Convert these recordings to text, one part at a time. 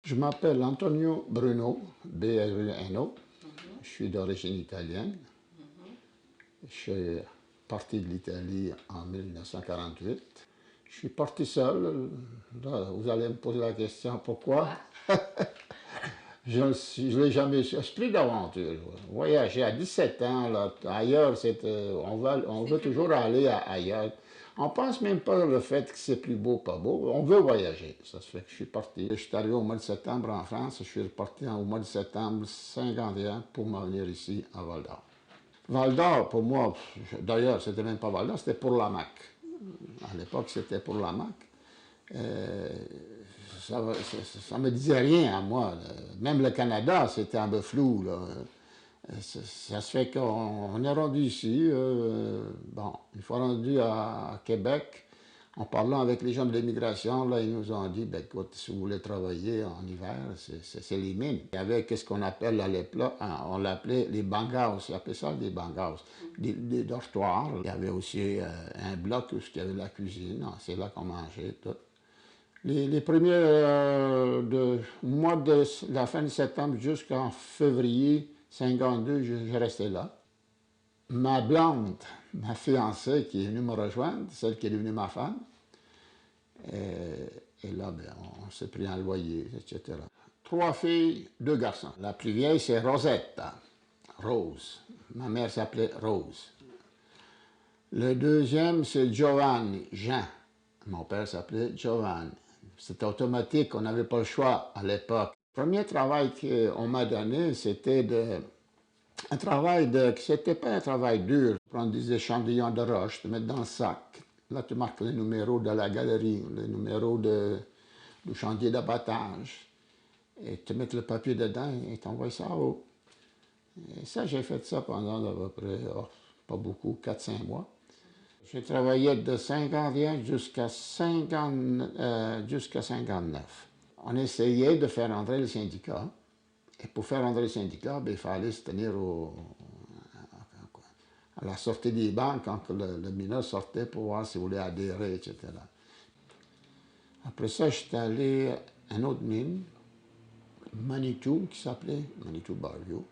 Je m'appelle Antonio Bruno, B-R-U-N-O. Je suis d'origine italienne. Je suis parti de l'Italie en 1948. Je suis parti seul. Là, vous allez me poser la question pourquoi. Je ne l'ai jamais su. Esprit d'aventure. Voyager à 17 ans, là, ailleurs, on veut toujours aller ailleurs. On pense même pas le fait que c'est plus beau, pas beau. On veut voyager. Ça se fait que je suis parti. Je suis arrivé au mois de septembre en France. Je suis reparti au mois de septembre 51 pour m'en venir ici à Val d'Or. Val d'Or, pour moi, d'ailleurs, c'était même pas Val d'Or, c'était pour la MAC. À l'époque, c'était pour la MAC. Ça me disait rien à moi. Même le Canada, c'était un peu flou. Là. Ça se fait qu'on est rendu ici. Bon, une fois rendu à Québec, en parlant avec les gens de l'immigration, là, ils nous ont dit, ben, écoute, si vous voulez travailler en hiver, c'est les mines. Il y avait ce qu'on appelle à l'époque, on l'appelait les banghouse, ils appelaient ça des banghouse, des dortoirs. Il y avait aussi un bloc où il y avait la cuisine, c'est là qu'on mangeait, tout. Les premiers mois de la fin de septembre jusqu'en février 52, je restais là. Ma blonde, ma fiancée qui est venue me rejoindre, celle qui est devenue ma femme, et là, ben, on s'est pris un loyer, etc. 3 filles, 2 garçons. La plus vieille, c'est Rosetta, Rose. Ma mère s'appelait Rose. Le deuxième, c'est Giovanni, Jean. Mon père s'appelait Giovanni. C'était automatique, on n'avait pas le choix à l'époque. Le premier travail qu'on m'a donné, c'était c'était pas un travail dur. Prendre des échantillons de roche, te mettre dans le sac. Là, tu marques les numéros de la galerie, les numéros du chantier d'abattage. Et tu mets le papier dedans et t'envoies ça en haut. Et ça, j'ai fait ça pendant à peu près, pas beaucoup, 4-5 mois. J'ai travaillé de 51 jusqu'à 59. On essayait de faire entrer le syndicat. Et pour faire entrer le syndicat, ben, il fallait se tenir à la sortie des banques quand le mineur sortait pour voir s'il voulait adhérer, etc. Après ça, j'étais allé à une autre mine, Manitou, qui s'appelait Manitou Barview.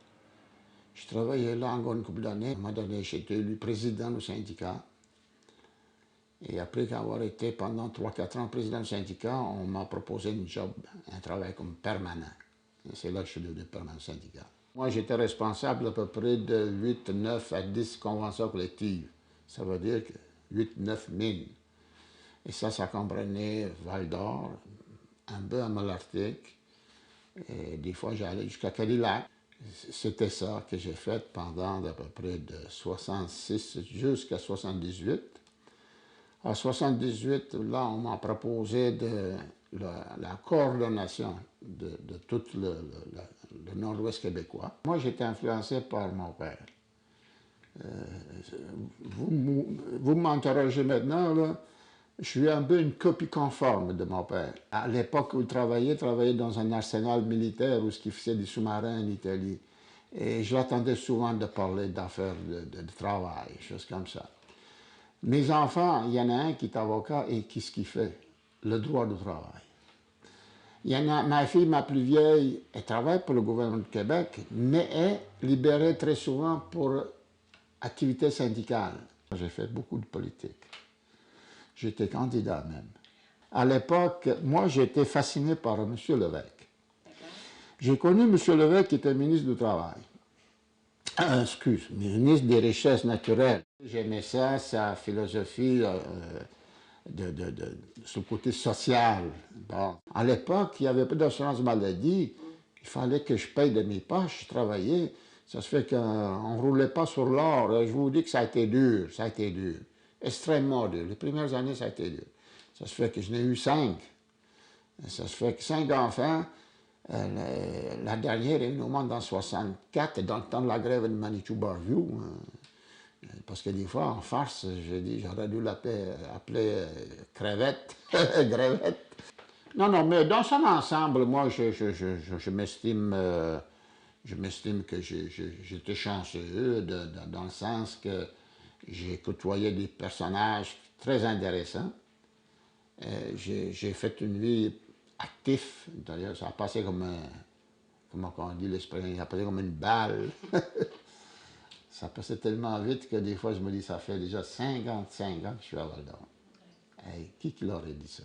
Je travaillais là encore une couple d'années. À un moment donné, j'ai été élu président du syndicat. Et après avoir été pendant 3-4 ans président du syndicat, on m'a proposé un travail comme permanent. Et c'est là que je suis devenu permanent syndical. Moi, j'étais responsable à peu près de 8, 9 à 10 conventions collectives. Ça veut dire que 8, 9 mines. Et ça comprenait Val d'Or, un peu à Malartic, et des fois j'allais jusqu'à Cadillac. C'était ça que j'ai fait pendant à peu près de 66 jusqu'à 78. En 78, là, on m'a proposé la coordination de tout le nord-ouest québécois. Moi, j'étais influencé par mon père. Vous m'interrogez maintenant, là, je suis un peu une copie conforme de mon père. À l'époque où il travaillait dans un arsenal militaire où il faisait des sous-marins en Italie. Et je l'attendais souvent de parler d'affaires de travail, choses comme ça. Mes enfants, il y en a un qui est avocat et qu'est-ce qu'il fait? Le droit du travail. Il y en a, ma fille, ma plus vieille, elle travaille pour le gouvernement du Québec, mais est libérée très souvent pour activité syndicale. J'ai fait beaucoup de politique. J'étais candidat même. À l'époque, moi, j'étais fasciné par M. Lévesque. J'ai connu M. Lévesque qui était ministre du Travail. Ministre des Richesses naturelles. J'aimais ça, sa philosophie sur le côté social. Bon. À l'époque, il n'y avait pas d'assurance maladie. Il fallait que je paye de mes poches, je travaillais. Ça se fait qu'on ne roulait pas sur l'or. Je vous dis que ça a été dur, ça a été dur. Extrêmement dur. Les premières années, ça a été dur. Ça se fait que je n'ai eu 5. Ça se fait que 5 enfants. La dernière est venue au monde en 64, dans le temps de la grève de Manitou Barview. Parce que des fois, en farce, j'ai dit, j'aurais dû appeler crevette, grevette. Non, mais dans son ensemble, moi, je m'estime que j'étais chanceux, dans le sens que j'ai côtoyé des personnages très intéressants. J'ai fait une vie actif. D'ailleurs, ça a passé comme un, comment on dit l'expression, ça a passé comme une balle. Ça passait tellement vite que des fois, je me dis, ça fait déjà 55 ans que je suis à Val d'Or. Hey, qui l'aurait dit ça?